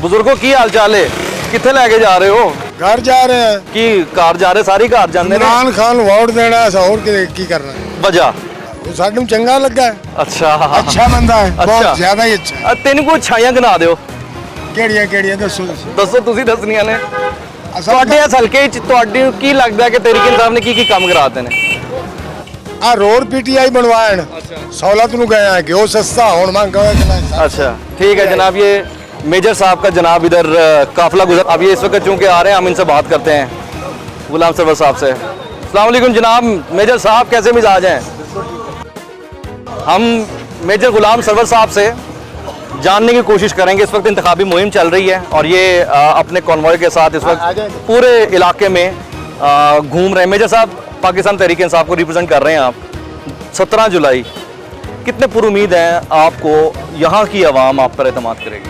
बुजुर्गों की हाल चाल है? कितने लैके जा रहे हो? घर जा रहे हैं की कार जा रहे सारी कार जाने ने? इमरान खान वोट देना है, और की करना है। वजह वो सानू चंगा लगा है। अच्छा अच्छा बंदा है, अच्छा। बहुत ज्यादा ही अच्छा है। तेन को अच्छाइयां गिना दियो। ਕਿਹੜੀਆਂ ਦੱਸੋ ਦੱਸੋ ਤੁਸੀਂ ਦੱਸਣੀਆਂ ਨੇ। ਅਸਲ ਤੁਹਾਡੇ ਇਸ ਹਲਕੇ ਵਿੱਚ ਤੁਹਾਨੂੰ ਕੀ ਲੱਗਦਾ ਕਿ ਤਹਿਰੀਕ ਇਨਸਾਫ ਨੇ ਕੀ ਕੰਮ ਕਰਾਤੇ ਨੇ? ਆ ਰੋਡ ਪੀਟੀਆਈ ਬਣਵਾਣ ਸਹੂਲਤ ਨੂੰ ਗਏ ਆ ਕਿ ਉਹ ਸਸਤਾ ਹੁਣ ਮੰਗ ਹੋਇਆ ਕਿ नहीं। अच्छा ठीक है जनाब, ये मेजर साहब का जनाब इधर काफिला गुजर, अब ये इस वक्त चूंकि आ रहे हैं, हम इनसे बात करते हैं गुलाम सरवर साहब से। अस्सलाम वालेकुम जनाब, मेजर साहब कैसे मिजाज हैं? हम मेजर गुलाम सरवर साहब से जानने की कोशिश करेंगे। इस वक्त इंतखाबी मुहिम चल रही है और ये अपने कॉन्वॉय के साथ इस वक्त पूरे इलाके में घूम रहे हैं। मेजर साहब, पाकिस्तान तहरीक इंसाफ को रिप्रेजेंट कर रहे हैं आप। 17 जुलाई कितने पुरुमीद हैं आपको, यहाँ की आवाम आप पर एतमाद करेगी?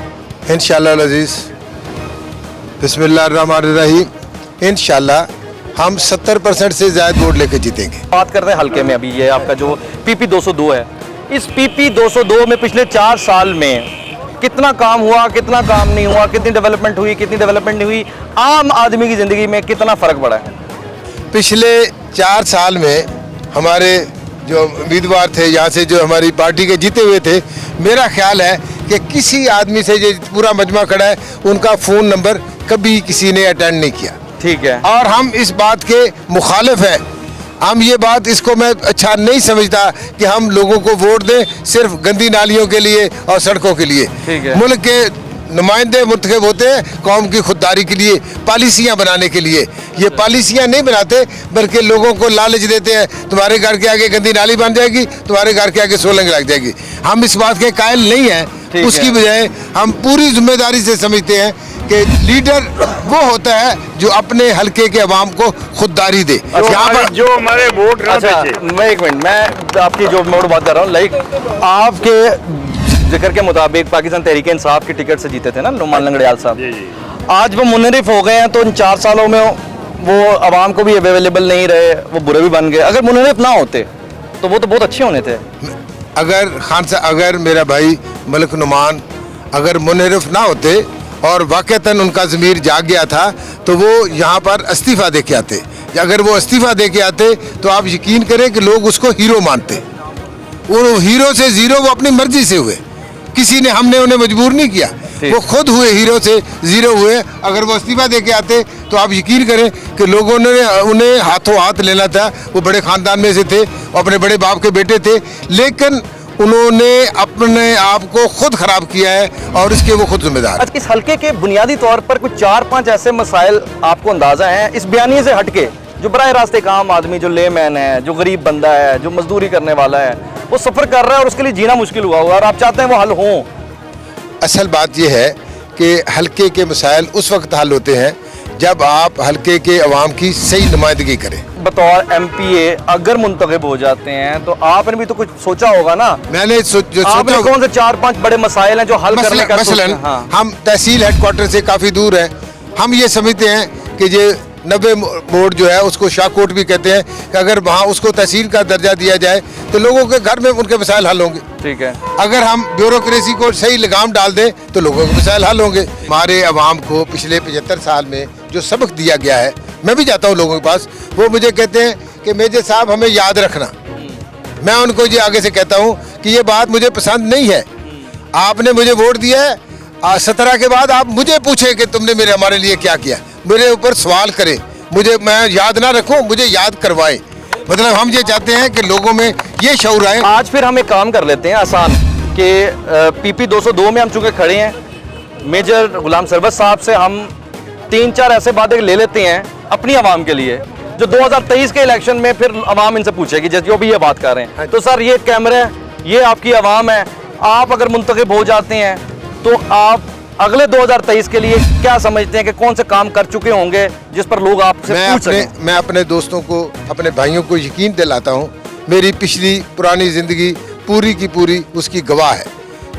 इंशाअल्लाह अज़ीज़, बिस्मिल्लाहिर्रहमानिर्रहीम। इंशाअल्लाह हम 70% से ज़्यादा वोट लेकर जीतेंगे। बात करते हैं हल्के में। अभी ये आपका जो PP 202 है, इस PP 202 में पिछले 4 साल में कितना काम हुआ, कितना काम नहीं हुआ, कितनी डेवलपमेंट हुई, कितनी डेवलपमेंट नहीं हुई, आम आदमी की ज़िंदगी में कितना फ़र्क पड़ा है? पिछले 4 साल में हमारे जो उम्मीदवार थे यहाँ से, जो हमारी पार्टी के जीते हुए थे, मेरा ख्याल है कि किसी आदमी से जो पूरा मजमा खड़ा है उनका फ़ोन नंबर कभी किसी ने अटेंड नहीं किया। ठीक है। और हम इस बात के मुखालिफ हैं। हम ये बात, इसको मैं अच्छा नहीं समझता कि हम लोगों को वोट दें सिर्फ गंदी नालियों के लिए और सड़कों के लिए। ठीक है। मुल्क के नुमाइंदे मुंतखब होते हैं कौम की खुददारी के लिए, पॉलिसियाँ बनाने के लिए। ये पॉलिसियाँ नहीं बनाते बल्कि लोगों को लालच देते हैं, तुम्हारे घर के आगे गंदी नाली बन जाएगी, तुम्हारे घर के आगे सोलंग लग जाएगी। हम इस बात के कायल नहीं हैं। उसकी बजाय हम पूरी जिम्मेदारी से समझते हैं कि लीडर वो होता है जो अपने हल्के के अवाम को खुददारी दे। यहाँ पर जो हमारे वोट अच्छा, मैं एक मिनट, मैं आपकी जो मोड़ बात कर रहा हूँ, लाइक आपके जिक्र के मुताबिक पाकिस्तान तहरीक इंसाफ की टिकट से जीते थे ना नुमान लंगड़ियाल साहब। आज वो मुनरिफ हो गए हैं तो इन 4 सालों में वो आवाम को भी अवेलेबल नहीं रहे, वो बुरे भी बन गए। अगर मुनरिफ ना होते तो वो तो बहुत अच्छे होने थे। अगर खान साहब, अगर मेरा भाई मलिक नुमान अगर मुनरिफ ना होते और वाक़तन उनका ज़मीर जाग गया था तो वो यहाँ पर इस्तीफ़ा दे के आते। अगर वो इस्तीफ़ा दे के आते तो आप यकीन करें कि लोग उसको हीरो मानते। वो हीरो से ज़ीरो वो अपनी मर्ज़ी से हुए, किसी ने, हमने उन्हें मजबूर नहीं किया, वो खुद हुए, हीरो से ज़ीरो हुए। अगर वो इस्तीफ़ा दे के आते तो आप यकीन करें कि लोगों ने उन्हें हाथों हाथ लेना था। वो बड़े ख़ानदान में से थे, अपने बड़े बाप के बेटे थे, लेकिन उन्होंने अपने आप को खुद ख़राब किया है और इसके वो खुद जिम्मेदार। आज इस हल्के के बुनियादी तौर पर कुछ 4-5 ऐसे मसाइल आपको अंदाज़ा हैं इस बयानिए से हटके, जो बराह रास्त एक आम आदमी, जो लेमैन है, जो गरीब बंदा है, जो मजदूरी करने वाला है, वो सफ़र कर रहा है और उसके लिए जीना मुश्किल हुआ और आप चाहते हैं वो हल हों? असल बात यह है कि हल्के के मसाइल उस वक्त हल होते हैं जब आप हल्के के अवाम की सही नुमाइंदगी करें। बतौर MPA अगर मुंतखब हो जाते हैं तो आपने भी तो कुछ सोचा होगा ना। मैंने जो आपने कौन से 4-5 बड़े मसाइल हैं जो हल करने का मसलन हाँ। हम तहसील हेडक्वार्टर से काफ़ी दूर हैं। हम ये समझते हैं कि ये 90 मोड़ जो है उसको शाहकोट भी कहते हैं कि अगर वहाँ उसको तहसील का दर्जा दिया जाए तो लोगों के घर में उनके मसाइल हल होंगे। ठीक है। अगर हम ब्यूरोक्रेसी को सही लगाम डाल दें तो लोगों के मसाइल हल होंगे। हमारे अवाम को पिछले 75 साल में जो सबक दिया गया है, मैं भी जाता हूँ लोगों के पास, वो मुझे कहते हैं कि मेजर साहब हमें याद रखना। मैं उनको ये आगे से कहता हूँ कि ये बात मुझे पसंद नहीं है। आपने मुझे वोट दिया है, 17 के बाद आप मुझे पूछे कि तुमने हमारे लिए क्या किया, मेरे ऊपर सवाल करें, मुझे, मैं याद ना रखूं, मुझे याद करवाएं। मतलब हम ये चाहते हैं कि लोगों में ये शऊर आए। आज फिर हम एक काम कर लेते हैं आसान कि PP 202 में हम चूँकि खड़े हैं, मेजर गुलाम सरवर साहब से हम 3-4 ऐसे बातें ले लेते हैं अपनी आवाम के लिए, जो 2023 के इलेक्शन में फिर आवाम इनसे पूछेगी, जैसे जो भी ये बात कर रहे हैं। तो सर, ये कैमरे हैं, ये आपकी आवाम है, आप अगर मुंतखब हो जाते हैं तो आप अगले 2023 के लिए क्या समझते हैं कि कौन से काम कर चुके होंगे जिस पर लोग आपसे पूछ सकें? मैं अपने दोस्तों को, अपने भाइयों को यकीन दिलाता हूँ, मेरी पिछली पुरानी ज़िंदगी पूरी की पूरी उसकी गवाह है।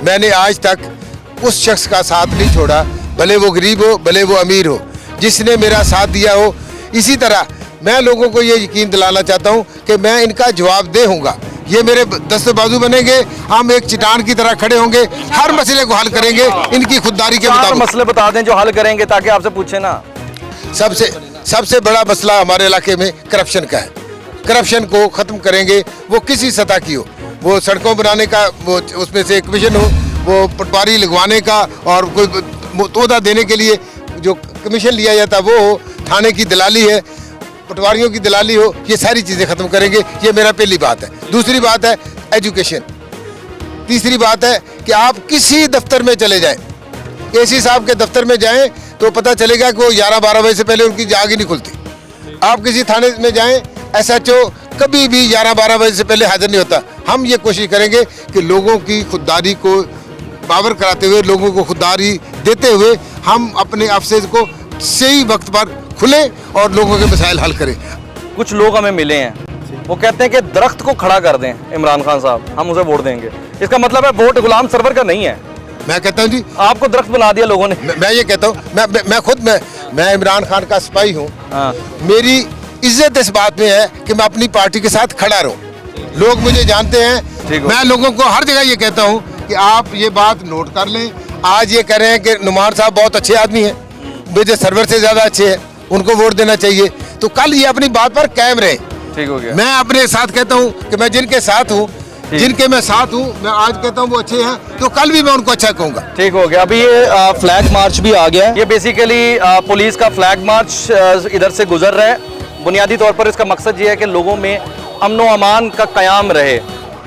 मैंने आज तक उस शख्स का साथ नहीं छोड़ा, भले वो गरीब हो, भले वो अमीर हो, जिसने मेरा साथ दिया हो। इसी तरह मैं लोगों को ये यकीन दिलाना चाहता हूँ कि मैं इनका जवाबदेह हूँगा। ये मेरे दस्ते बाजू बनेंगे, हम एक चट्टान की तरह खड़े होंगे, हर मसले को हल करेंगे इनकी खुददारी के 4 मुताबिक। मसले बता दें जो हल करेंगे ताकि आपसे पूछे ना। सबसे बड़ा मसला हमारे इलाके में करप्शन का है। करप्शन को ख़त्म करेंगे, वो किसी सतह की हो, वो सड़कों बनाने का, वो उसमें से एक कमीशन हो, वो पटवारी लगवाने का और कोई तोहदा देने के लिए जो कमीशन लिया जाता है वो हो, थाने की दलाली है, पटवारियों की दलाली हो, ये सारी चीज़ें ख़त्म करेंगे। ये मेरा पहली बात है। दूसरी बात है एजुकेशन। तीसरी बात है कि आप किसी दफ्तर में चले जाएं, एसी साहब के दफ्तर में जाएं तो पता चलेगा कि वो 11-12 बजे से पहले उनकी आग ही नहीं खुलती। आप किसी थाने में जाएं, SHO कभी भी 11-12 बजे से पहले हाजिर नहीं होता। हम ये कोशिश करेंगे कि लोगों की खुददारी को पावर कराते हुए, लोगों को खुददारी देते हुए हम अपने ऑफिस को सही वक्त पर खुलें और लोगों के मसाइल हल करें। कुछ लोग हमें मिले हैं, वो कहते हैं कि दरख्त को खड़ा कर दें इमरान खान साहब, हम उसे वोट देंगे। इसका मतलब है वोट गुलाम सरवर का नहीं है। मैं कहता हूँ जी, आपको दरख्त बना दिया लोगों ने। मैं ये कहता हूँ, मैं खुद मैं इमरान खान का सिपाही हूँ। हाँ। मेरी इज्जत इस बात में है कि मैं अपनी पार्टी के साथ खड़ा रहूँ। लोग मुझे जानते हैं। मैं लोगों को हर जगह ये कहता हूँ कि आप ये बात नोट कर लें। आज ये कह रहे हैं कि नुमान साहब बहुत अच्छे आदमी हैं, मुझे सर्वर से ज़्यादा अच्छे हैं, उनको वोट देना चाहिए, तो कल ये अपनी बात पर कायम रहे। ठीक हो गया। मैं अपने साथ कहता हूँ कि मैं जिनके साथ हूँ, जिनके मैं साथ हूँ, मैं आज कहता हूँ वो अच्छे हैं, तो कल भी मैं उनको अच्छा कहूँगा। ठीक हो गया। अभी ये फ्लैग मार्च भी आ गया है। ये बेसिकली पुलिस का फ्लैग मार्च इधर से गुजर रहा है। बुनियादी तौर पर इसका मकसद ये है कि लोगों में अमन व अमान का क़याम रहे,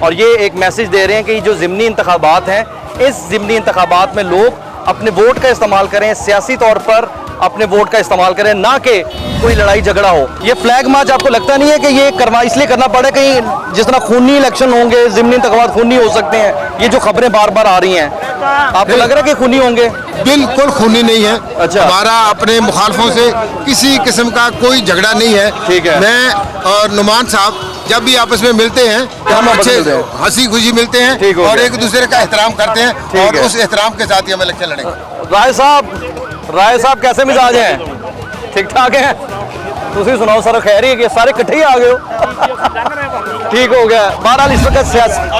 और ये एक मैसेज दे रहे हैं कि जो ज़िमनी इंतखाबात हैं, इस ज़िमनी इंतखाबात में लोग अपने वोट का इस्तेमाल करें, सियासी तौर पर अपने वोट का इस्तेमाल करें, ना कि कोई लड़ाई झगड़ा हो। ये फ्लैग मार्च आपको लगता नहीं है कि ये इसलिए करना पड़े कहीं जिस तरह खूनी इलेक्शन होंगे, ज़िमनी इंतखाबात खूनी हो सकते हैं, ये जो खबरें बार बार आ रही हैं, आपको लग रहा है कि खूनी होंगे? बिल्कुल खूनी नहीं है। अच्छा। हमारा अपने मुखालफों से किसी किस्म का कोई झगड़ा नहीं है। ठीक है। मैं और नुमान साहब जब भी आपस में मिलते हैं तो हम हम अच्छे मिलते हैं। हंसी खुशी मिलते हैं ठीक हो और गया। एक दूसरे का एहतराम करते हैं, ठीक और है। उस एहतराम के साथ ही हम इलेक्शन लड़ेंगे। राय साहब कैसे मिजाज हैं? ठीक ठाक हैं? तुसी सुनाओ सर, खैर ही है कि सारे इकट्ठे ही आ गए हो। ठीक हो गया। बहरहाल इस वक्त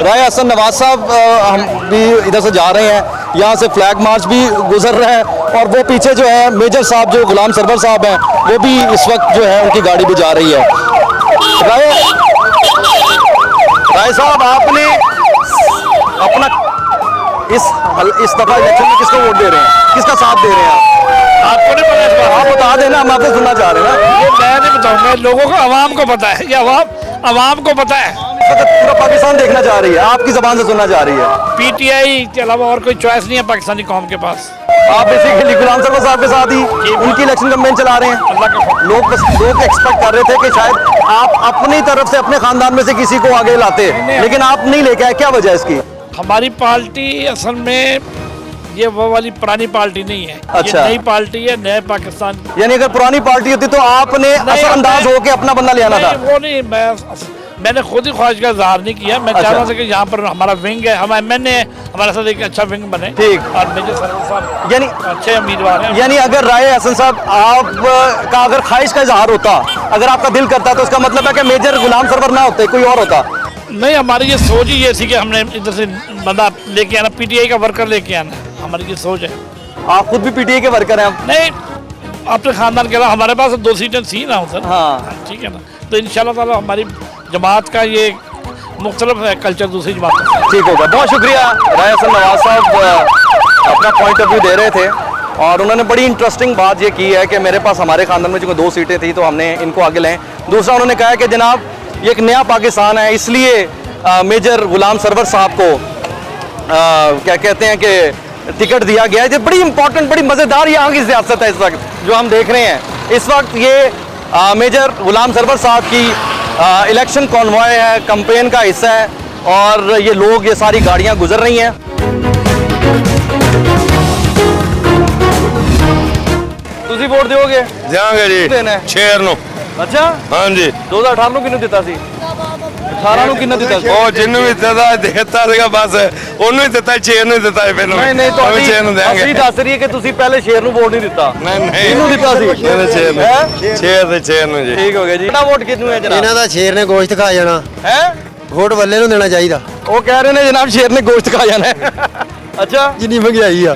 राय हसन नवाज साहब हम भी इधर से जा रहे हैं, यहाँ से फ्लैग मार्च भी गुजर रहा है, और वो पीछे जो है मेजर साहब जो गुलाम सरवर साहब हैं, वो भी इस वक्त जो है उनकी गाड़ी भी जा रही है। राय साहब, आपने अपना इस दफा इलेक्शन में किसको वोट दे रहे हैं, किसका साथ दे रहे हैं आप? आपको नहीं पता इस बात? आप बता देना, हम आपसे सुनना चाह रहे हैं ना। ये मैं नहीं बताऊंगा, लोगों को आवाम को पता है, ये आवाम को पता है। पूरा पाकिस्तान देखना चाह रही है, आपकी जबान से सुनना चाह रही है। पीटीआई के अलावा और कोई चॉइस नहीं है पाकिस्तानी कौम के पास। आप बेसिकली गुलाम सरवर साहब के साथ ही उनकी इलेक्शन कैंपेन चला रहे हैं। अल्लाह का लोग एक्सपेक्ट कर रहे थे कि शायद आप अपनी तरफ से अपने खानदान में से किसी को आगे लाते, लेकिन आप नहीं लेके आए, क्या वजह है इसकी? हमारी पार्टी असल में ये वो वाली पुरानी पार्टी नहीं है। अच्छा। ये नई पार्टी है, नए पाकिस्तान की। यानी अगर पुरानी पार्टी होती तो आपने असरअंदाज होकर अपना बंदा ले आना था। नहीं, वो नहीं, मैंने खुद ही ख्वाहिश का इजहार नहीं किया। मैं चाह रहा था कि यहाँ पर हमारा विंग है, हम MNA है, हमारे साथ एक अच्छा विंग बने। ठीक। और मेजर सरवर साहब यानी अच्छे उम्मीदवार हैं। यानी अगर राय हसन साहब आप का अगर ख्वाहिश का इजहार होता, अगर आपका दिल करता, तो उसका मतलब है कि मेजर गुलाम सरवर ना होते, कोई और होता। नहीं, हमारी ये सोच ही ये थी कि हमने इधर से बंदा लेके आना, पीटीआई का वर्कर लेके आना, हमारी ये सोच है। आप खुद भी पीटीआई के वर्कर हैं? नहीं, अपने खानदान के अलावा हमारे पास 2 सीटें थी ना सर। हाँ। ठीक है ना, तो इंशाल्लाह ताला हमारी जमात का ये मुख्तलिफ है कल्चर दूसरी जमात का। ठीक होगा। बहुत शुक्रिया। राय हसन नवाज साहब अपना पॉइंट ऑफ व्यू दे रहे थे, और उन्होंने बड़ी इंटरेस्टिंग बात ये की है कि मेरे पास हमारे खानदान में जो 2 सीटें थी तो हमने इनको आगे लाएं। दूसरा उन्होंने कहा है कि जनाब ये एक नया पाकिस्तान है, इसलिए मेजर गुलाम सरवर साहब को क्या कहते हैं कि टिकट दिया गया है। ये बड़ी इंपॉर्टेंट, बड़ी मज़ेदार यहाँ की सियासत है इस वक्त जो हम देख रहे हैं। इस वक्त ये मेजर गुलाम सरवर साहब की इलेक्शन कॉन्वॉय है, कैंपेन का हिस्सा है, और ये लोग, ये सारी गाड़ियाँ गुजर रही हैं। ਤੁਸੀਂ ਵੋਟ ਦਿਓਗੇ? ਜਾਵਾਂਗੇ ਜੀ ਦੇਣਾ ਹੈ? ਸ਼ੇਰ ਨੂੰ ਅੱਛਾ, ਹਾਂਜੀ 2018 ਨੂੰ ਕਿਹਨੂੰ ਦਿੱਤਾ ਸੀ? 18 ਨੂੰ ਕਿਹਨੂੰ ਦਿੱਤਾ ਸੀ? ਉਹ ਜਿਹਨੂੰ ਵੀ ਦਿੱਤਾ ਸੀਗਾ ਬਸ ਉਹਨੂੰ ਹੀ ਦਿੱਤਾ, ਸ਼ੇਰ ਨੂੰ ਹੀ ਦਿੱਤਾ ਸੀ ਪਹਿਲਾਂ ਨਹੀਂ ਨਹੀਂ, ਉਹ ਵੀ ਸ਼ੇਰ ਨੂੰ ਅਸੀਂ ਦੇਾਂਗੇ। ਦੱਸ ਰਹੀ ਹੈ ਕਿ ਤੁਸੀਂ ਪਹਿਲੇ ਸ਼ੇਰ ਨੂੰ ਵੋਟ ਨਹੀਂ ਦਿੱਤਾ। ਨਹੀਂ ਨਹੀਂ ਕਿਹਨੂੰ ਦਿੱਤਾ ਸੀ? ਨਹੀਂ ਸ਼ੇਰ ਨੂੰ, ਹੈਂ? ਸ਼ੇਰ ਨੂੰ ਜੀ। ਠੀਕ ਹੋ ਗਿਆ ਜੀ। ਕਿਹੜਾ ਵੋਟ ਕਿਹਨੂੰ ਹੈ ਜਨਾਬ? ਇਹਨਾਂ ਦਾ ਸ਼ੇਰ ਨੇ ਗੋਸ਼ਤ ਖਾ ਜਾਣਾ। ਹੈ ਵੋਟ ਵੱਲੇ ਨੂੰ ਦੇਣਾ ਚਾਹੀਦਾ ਉਹ ਕਹਿ ਰਹੇ ਨੇ ਜਨਾਬ ਸ਼ੇਰ ਨੇ ਗੋਸ਼ਤ ਖਾ ਜਾਣਾ ਹੈ। ਅੱਛਾ ਜਿੰਨੀ ਮਹਿੰਗਾਈ ਆ